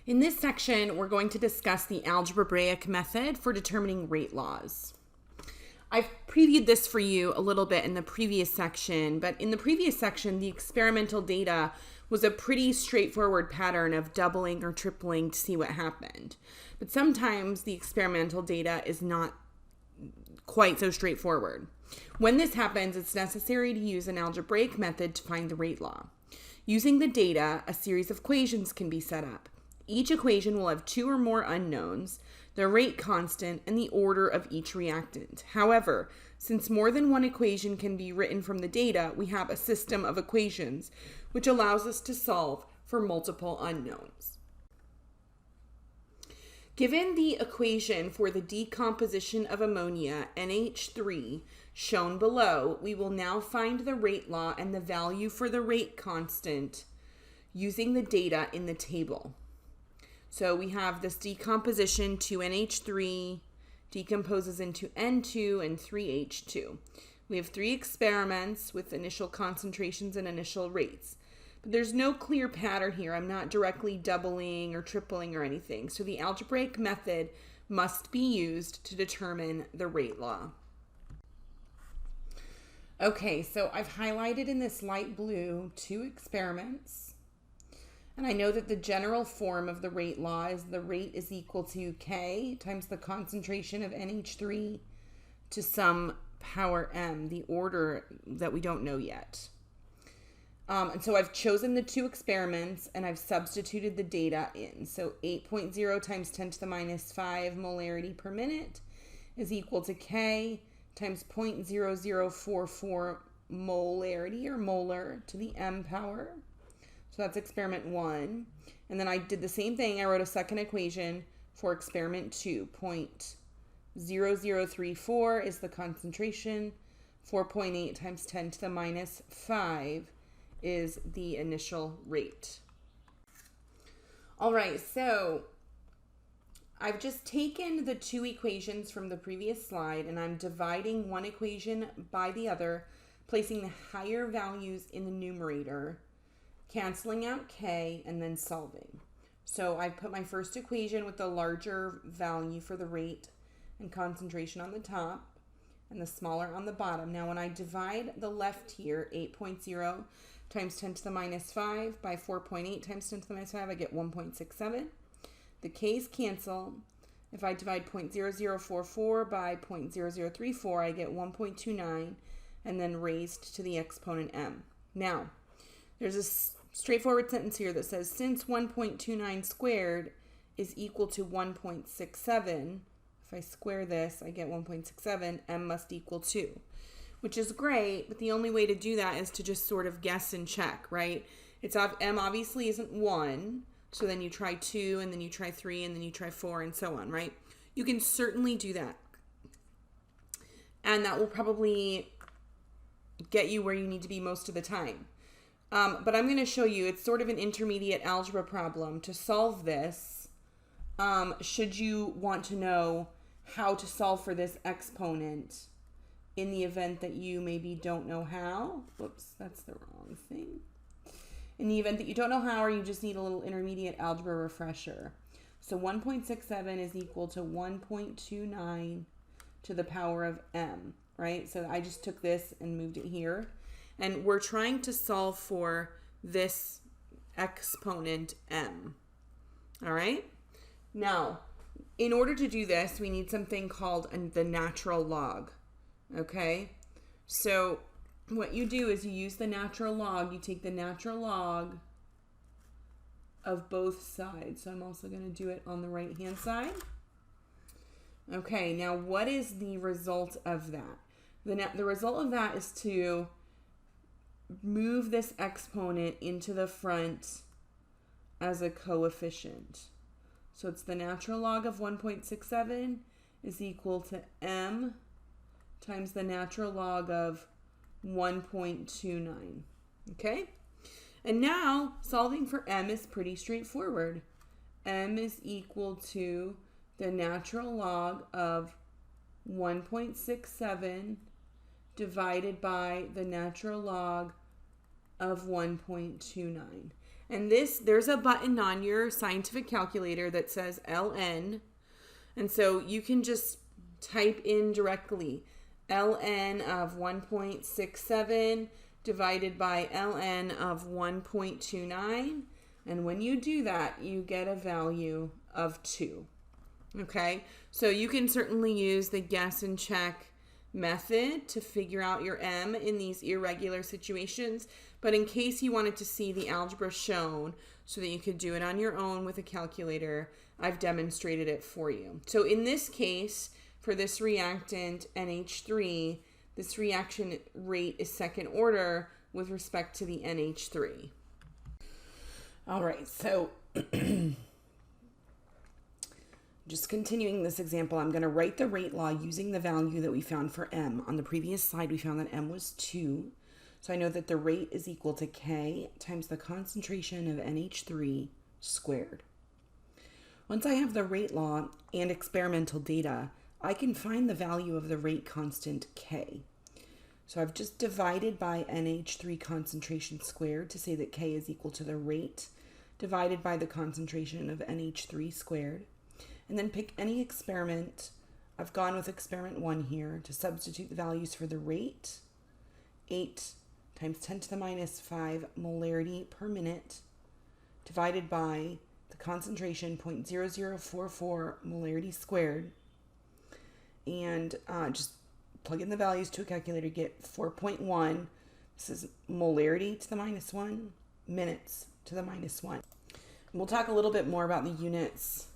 In this section, we're going to discuss the algebraic method for determining rate laws. I've previewed this for you a little bit in the previous section, but in the previous section, the experimental data was a pretty straightforward pattern of doubling or tripling to see what happened. But sometimes the experimental data is not quite so straightforward. When this happens, it's necessary to use an algebraic method to find the rate law. Using the data, a series of equations can be set up. Each equation will have two or more unknowns, the rate constant, and the order of each reactant. However, since more than one equation can be written from the data, we have a system of equations which allows us to solve for multiple unknowns. Given the equation for the decomposition of ammonia, NH3, shown below, we will now find the rate law and the value for the rate constant using the data in the table. So we have this decomposition, 2NH3 decomposes into N2 and 3H2. We have 3 experiments with initial concentrations and initial rates. But there's no clear pattern here. I'm not directly doubling or tripling or anything. So the algebraic method must be used to determine the rate law. Okay, so I've highlighted in this light blue 2 experiments. And I know that the general form of the rate law is the rate is equal to K times the concentration of NH3 to some power M, the order that we don't know yet. And so I've chosen the 2 experiments and I've substituted the data in. So 8.0 times 10 to the minus 5 molarity per minute is equal to K times 0.0044 molarity or molar to the M power. So that's experiment 1. And then I did the same thing. I wrote a second equation for experiment 2. 0.0034 is the concentration. 4.8 times 10 to the minus 5 is the initial rate. All right, so I've just taken the 2 equations from the previous slide and I'm dividing one equation by the other, placing the higher values in the numerator, canceling out K, and then solving. So I put my first equation with the larger value for the rate and concentration on the top and the smaller on the bottom. Now when I divide the left here, 8.0 times 10 to the minus 5 by 4.8 times 10 to the minus 5, I get 1.67. The K's cancel. If I divide 0.0044 by 0.0034, I get 1.29 and then raised to the exponent M. Now, there's a straightforward sentence here that says, since 1.29 squared is equal to 1.67, if I square this, I get 1.67, M must equal 2, which is great, but the only way to do that is to just sort of guess and check, right? M obviously isn't 1, so then you try 2, and then you try 3, and then you try 4, and so on, right? You can certainly do that. And that will probably get you where you need to be most of the time. But I'm going to show you, it's sort of an intermediate algebra problem. To solve this, should you want to know how to solve for this exponent in the event that you maybe don't know how. Whoops, that's the wrong thing. In the event that you don't know how, or you just need a little intermediate algebra refresher. So 1.67 is equal to 1.29 to the power of M, right? So I just took this and moved it here. And we're trying to solve for this exponent M. All right? Now, in order to do this, we need something called the natural log. Okay? So what you do is you use the natural log. You take the natural log of both sides. So I'm also going to do it on the right-hand side. Okay, now what is the result of that? The result of that is to move this exponent into the front as a coefficient. So it's the natural log of 1.67 is equal to M times the natural log of 1.29. Okay? And now solving for M is pretty straightforward. M is equal to the natural log of 1.67 divided by the natural log of 1.29. And there's a button on your scientific calculator that says ln. And so you can just type in directly ln of 1.67 divided by ln of 1.29. And when you do that, you get a value of 2. Okay, so you can certainly use the guess and check method to figure out your m in these irregular situations. But in case you wanted to see the algebra shown so that you could do it on your own with a calculator, I've demonstrated it for you. So in this case, for this reactant NH3, this reaction rate is second order with respect to the NH3. All right, so just continuing this example, I'm going to write the rate law using the value that we found for m. On the previous slide, we found that m was 2. So I know that the rate is equal to K times the concentration of NH3 squared. Once I have the rate law and experimental data, I can find the value of the rate constant K. So I've just divided by NH3 concentration squared to say that K is equal to the rate divided by the concentration of NH3 squared. And then pick any experiment. I've gone with experiment 1 here to substitute the values for the rate. 8 times 10 to the minus 5 molarity per minute divided by the concentration 0.0044 molarity squared. And just plug in the values to a calculator, get 4.1. This is molarity to the minus 1, minutes to the minus 1. And we'll talk a little bit more about the units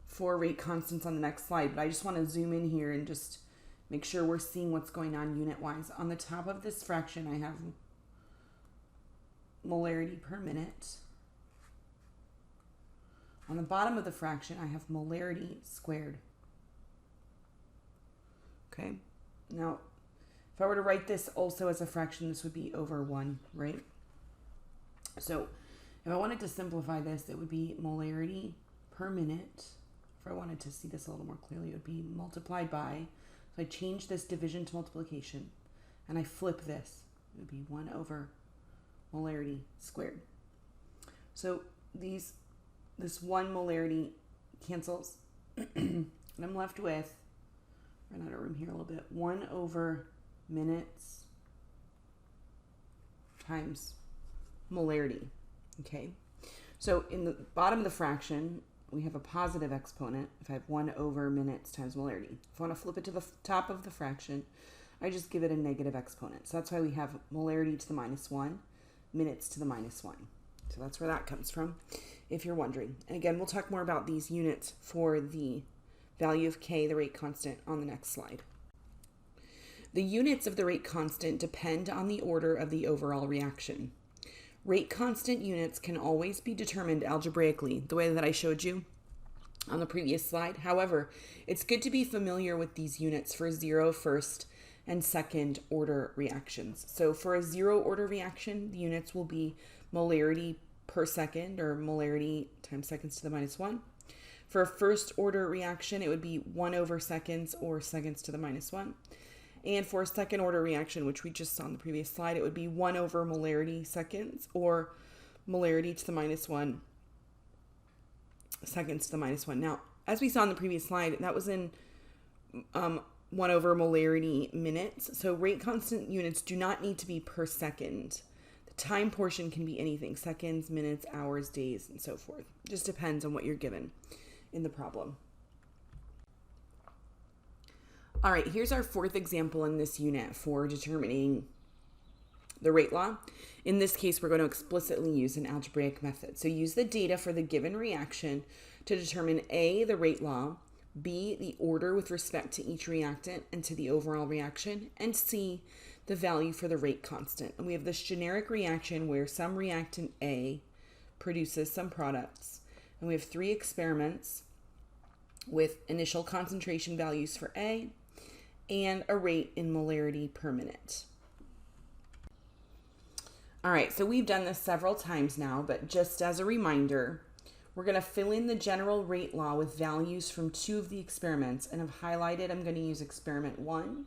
for rate constants on the next slide, but I just want to zoom in here and just make sure we're seeing what's going on unit-wise. On the top of this fraction, I have molarity per minute. On the bottom of the fraction, I have molarity squared. Okay, now if I were to write this also as a fraction, this would be over 1, right? So if I wanted to simplify this, it would be molarity per minute. If I wanted to see this a little more clearly, it would be multiplied by. So I change this division to multiplication, and I flip this. It would be 1 over molarity squared. So this 1 molarity cancels, and I'm left with, run out of room here a little bit, 1 over minutes times molarity. Okay, so in the bottom of the fraction, we have a positive exponent if I have 1 over minutes times molarity. If I want to flip it to the top of the fraction, I just give it a negative exponent. So that's why we have molarity to the minus 1, minutes to the minus 1. So that's where that comes from, if you're wondering. And again, we'll talk more about these units for the value of K, the rate constant, on the next slide. The units of the rate constant depend on the order of the overall reaction. Rate constant units can always be determined algebraically, the way that I showed you on the previous slide. However, it's good to be familiar with these units for 0, first, and second order reactions. So for a 0 order reaction, the units will be molarity per second, or molarity times seconds to the minus 1. For a first order reaction, it would be 1 over seconds, or seconds to the minus 1. And for a second order reaction, which we just saw on the previous slide, it would be 1 over molarity seconds, or molarity to the minus 1, seconds to the minus 1. Now, as we saw in the previous slide, that was in 1 over molarity minutes. So rate constant units do not need to be per second. The time portion can be anything: seconds, minutes, hours, days, and so forth. It just depends on what you're given in the problem. All right, here's our fourth example in this unit for determining the rate law. In this case, we're going to explicitly use an algebraic method. So use the data for the given reaction to determine A, the rate law, B, the order with respect to each reactant and to the overall reaction, and C, the value for the rate constant. And we have this generic reaction where some reactant A produces some products. And we have 3 experiments with initial concentration values for A and a rate in molarity per minute. All right, so we've done this several times now, but just as a reminder, we're going to fill in the general rate law with values from 2 of the experiments, and I've highlighted I'm going to use experiment 1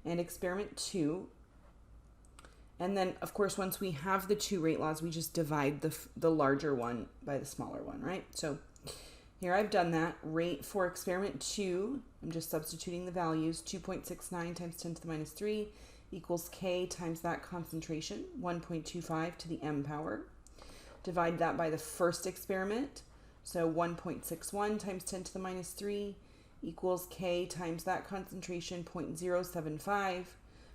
and experiment 2. And then, of course, once we have the two rate laws, we just divide the larger one by the smaller one, right? So here I've done that. Rate for experiment 2, I'm just substituting the values. 2.69 times 10 to the minus 3 equals K times that concentration, 1.25 to the M power. Divide that by the first experiment. So 1.61 times 10 to the minus 3 equals K times that concentration, 0.075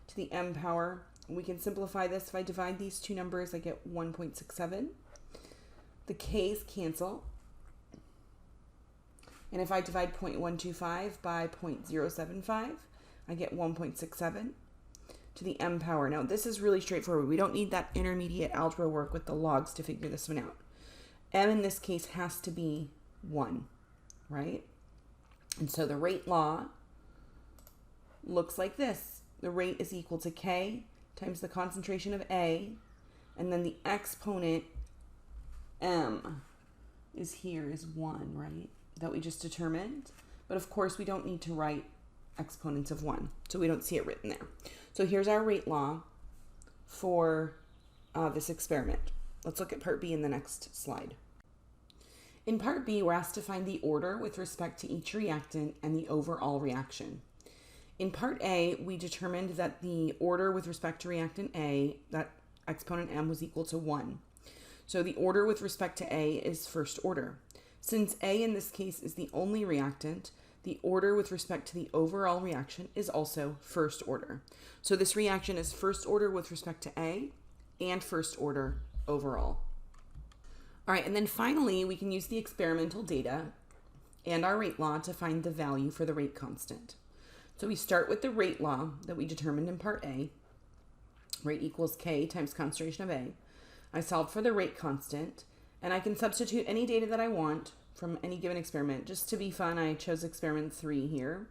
to the M power. We can simplify this. If I divide these two numbers, I get 1.67. The K's cancel. And if I divide 0.125 by 0.075, I get 1.67 to the M power. Now, this is really straightforward. We don't need that intermediate algebra work with the logs to figure this one out. M in this case has to be 1, right? And so the rate law looks like this. The rate is equal to K times the concentration of A, and then the exponent M is here is 1, right? That we just determined. But of course, we don't need to write exponents of 1, so we don't see it written there. So here's our rate law for this experiment. Let's look at part B in the next slide. In part B, we're asked to find the order with respect to each reactant and the overall reaction. In part A, we determined that the order with respect to reactant A, that exponent M, was equal to 1. So the order with respect to A is first order. Since A in this case is the only reactant, the order with respect to the overall reaction is also first order. So this reaction is first order with respect to A and first order overall. All right, and then finally, we can use the experimental data and our rate law to find the value for the rate constant. So we start with the rate law that we determined in part A. Rate equals K times concentration of A. I solved for the rate constant, and I can substitute any data that I want from any given experiment. Just to be fun, I chose experiment 3 here.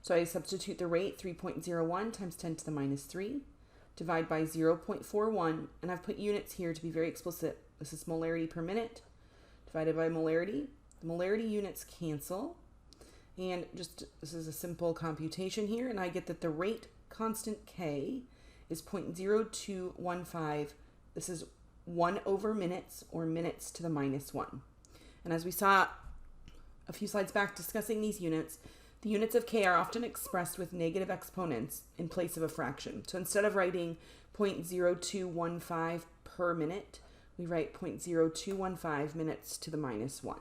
So I substitute the rate, 3.01 times 10 to the minus 3, divide by 0.41, and I've put units here to be very explicit. This is molarity per minute divided by molarity. The molarity units cancel, and just this is a simple computation here, and I get that the rate constant K is 0.0215. This is 1 over minutes, or minutes to the minus 1. And as we saw a few slides back discussing these units, the units of K are often expressed with negative exponents in place of a fraction. So instead of writing 0.0215 per minute, we write 0.0215 minutes to the minus 1.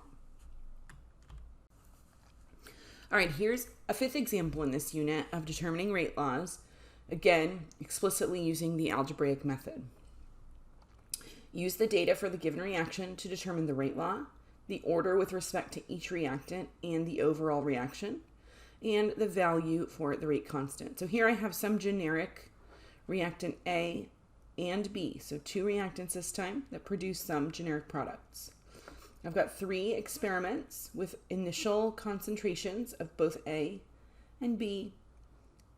All right, here's a fifth example in this unit of determining rate laws, again, explicitly using the algebraic method. Use the data for the given reaction to determine the rate law, the order with respect to each reactant and the overall reaction, and the value for the rate constant. So here I have some generic reactant A and B, so 2 reactants this time that produce some generic products. I've got 3 experiments with initial concentrations of both A and B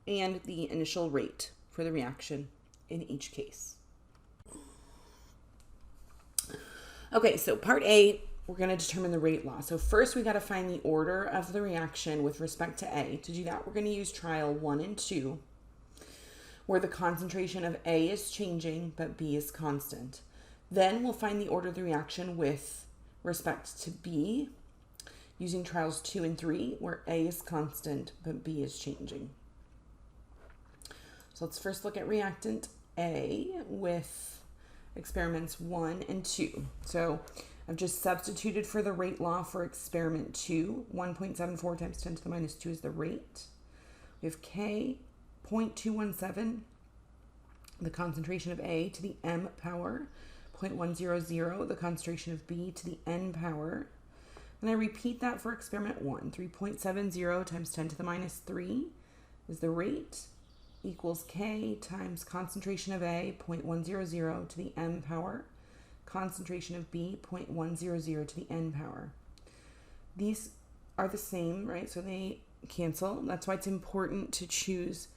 and the initial rate for the reaction in each case. Okay, so part A, we're going to determine the rate law. So first we got to find the order of the reaction with respect to A. To do that, we're going to use trial 1 and 2, where the concentration of A is changing, but B is constant. Then we'll find the order of the reaction with respect to B, using trials 2 and 3, where A is constant, but B is changing. So let's first look at reactant A with experiments 1 and 2. So I've just substituted for the rate law for experiment 2. 1.74 times 10 to the minus 2 is the rate. We have K, 0.217, the concentration of A to the M power, 0.100, the concentration of B to the N power. And I repeat that for experiment 1. 3.70 times 10 to the minus 3 is the rate, equals K times concentration of A, 0.100 to the M power, concentration of B, 0.100 to the N power. These are the same, right? So they cancel. That's why it's important to choose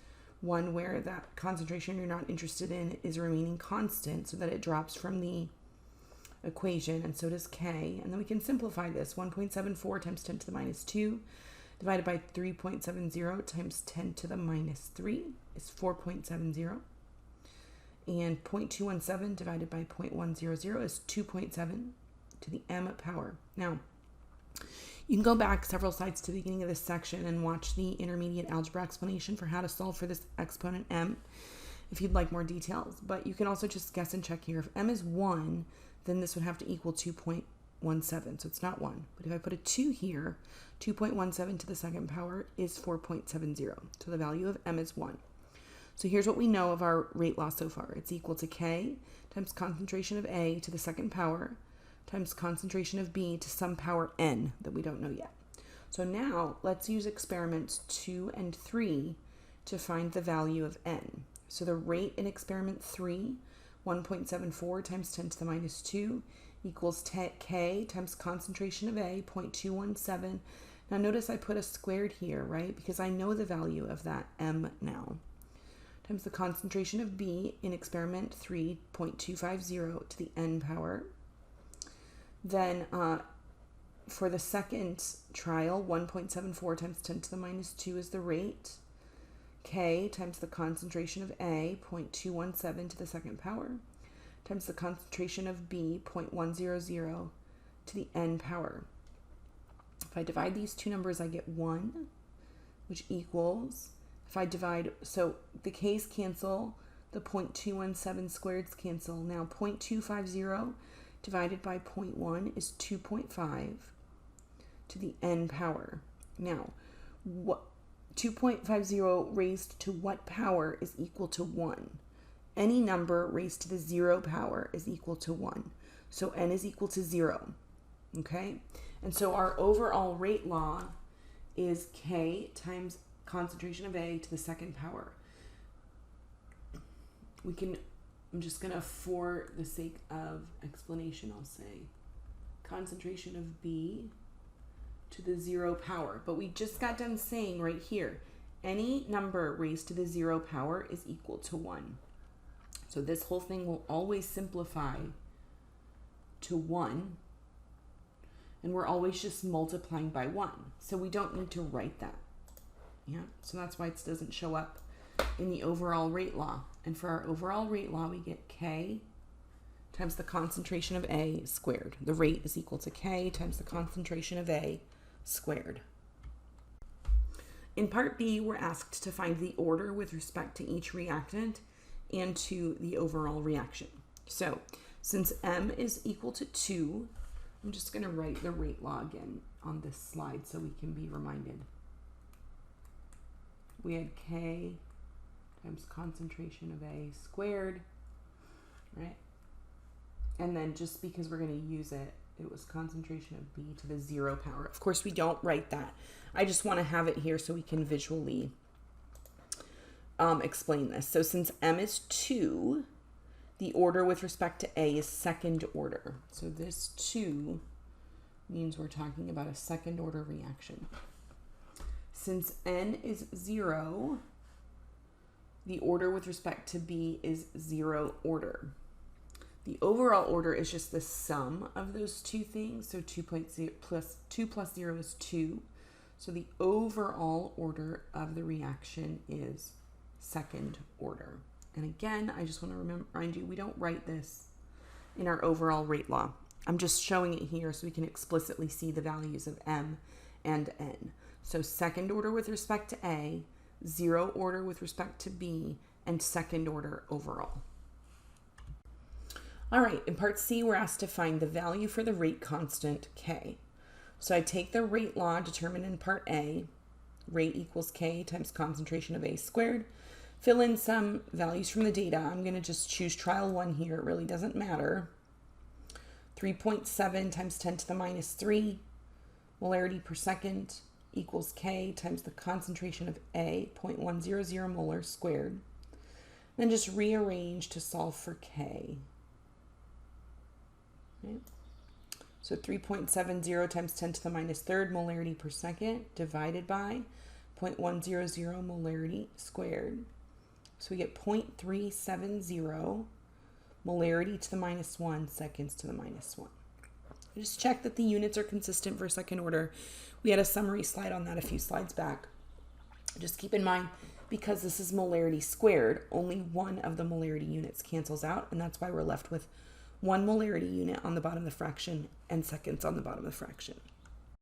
one where that concentration you're not interested in is remaining constant so that it drops from the equation, and so does K. And then we can simplify this. 1.74 times 10 to the minus 2 divided by 3.70 times 10 to the minus 3 is 4.70. And 0.217 divided by 0.100 is 2.7 to the m power. Now, you can go back several slides to the beginning of this section and watch the intermediate algebra explanation for how to solve for this exponent m if you'd like more details. But you can also just guess and check here. If m is 1, then this would have to equal 2.17, so it's not 1. But if I put a 2 here, 2.17 to the second power is 4.70. So the value of m is 1. So here's what we know of our rate law so far. It's equal to k times concentration of A to the second power times concentration of B to some power n that we don't know yet. So now let's use experiments 2 and 3 to find the value of n. So the rate in experiment 3, 1.74 times 10 to the minus 2 equals k times concentration of A, 0.217. Now notice I put a squared here, right? Because I know the value of that m now. Times the concentration of B in experiment 3, 0.250 to the n power. Then for the second trial, 1.74 times 10 to the minus 2 is the rate. K times the concentration of A, 0.217 to the second power, times the concentration of B, 0.100 to the n power. If I divide these two numbers, I get 1, which equals, if I divide, so the k's cancel, the 0.217 squareds cancel. Now 0.250 divided by 0.1 is 2.5 to the n power. Now, what 2.50 raised to what power is equal to 1? Any number raised to the 0 power is equal to 1. So n is equal to 0. Okay? And so our overall rate law is k times concentration of A to the second power. I'm just going to, for the sake of explanation, I'll say concentration of B to the 0 power. But we just got done saying right here, any number raised to the 0 power is equal to 1. So this whole thing will always simplify to 1. And we're always just multiplying by 1. So we don't need to write that. Yeah, so that's why it doesn't show up in the overall rate law. And for our overall rate law, we get K times the concentration of A squared. The rate is equal to K times the concentration of A squared. In part B, we're asked to find the order with respect to each reactant and to the overall reaction. So since M is equal to 2, I'm just going to write the rate law again on this slide so we can be reminded. We had K times concentration of A squared, right? And then just because we're going to use it, it was concentration of B to the 0 power. Of course, we don't write that. I just want to have it here so we can visually explain this. So since M is 2, the order with respect to A is second order. So this 2 means we're talking about a second order reaction. Since N is 0, the order with respect to B is 0 order. The overall order is just the sum of those two things. So 2 plus 0 is 2. So the overall order of the reaction is second order. And again, I just want to remind you, we don't write this in our overall rate law. I'm just showing it here so we can explicitly see the values of M and N. So second order with respect to A, 0 order with respect to B, and second order overall. All right, in part C, we're asked to find the value for the rate constant K. So I take the rate law determined in part A, rate equals K times concentration of A squared, fill in some values from the data. I'm going to just choose trial 1 here. It really doesn't matter. 3.7 times 10 to the minus 3 molarity per second equals K times the concentration of A, 0.100 molar squared. Then just rearrange to solve for K. Okay. So 3.70 times 10 to the minus 3rd molarity per second divided by 0.100 molarity squared. So we get 0.370 molarity to the minus 1 seconds to the minus 1. Just check that the units are consistent for second order. We had a summary slide on that a few slides back. Just keep in mind, because this is molarity squared, only one of the molarity units cancels out, and that's why we're left with one molarity unit on the bottom of the fraction and seconds on the bottom of the fraction.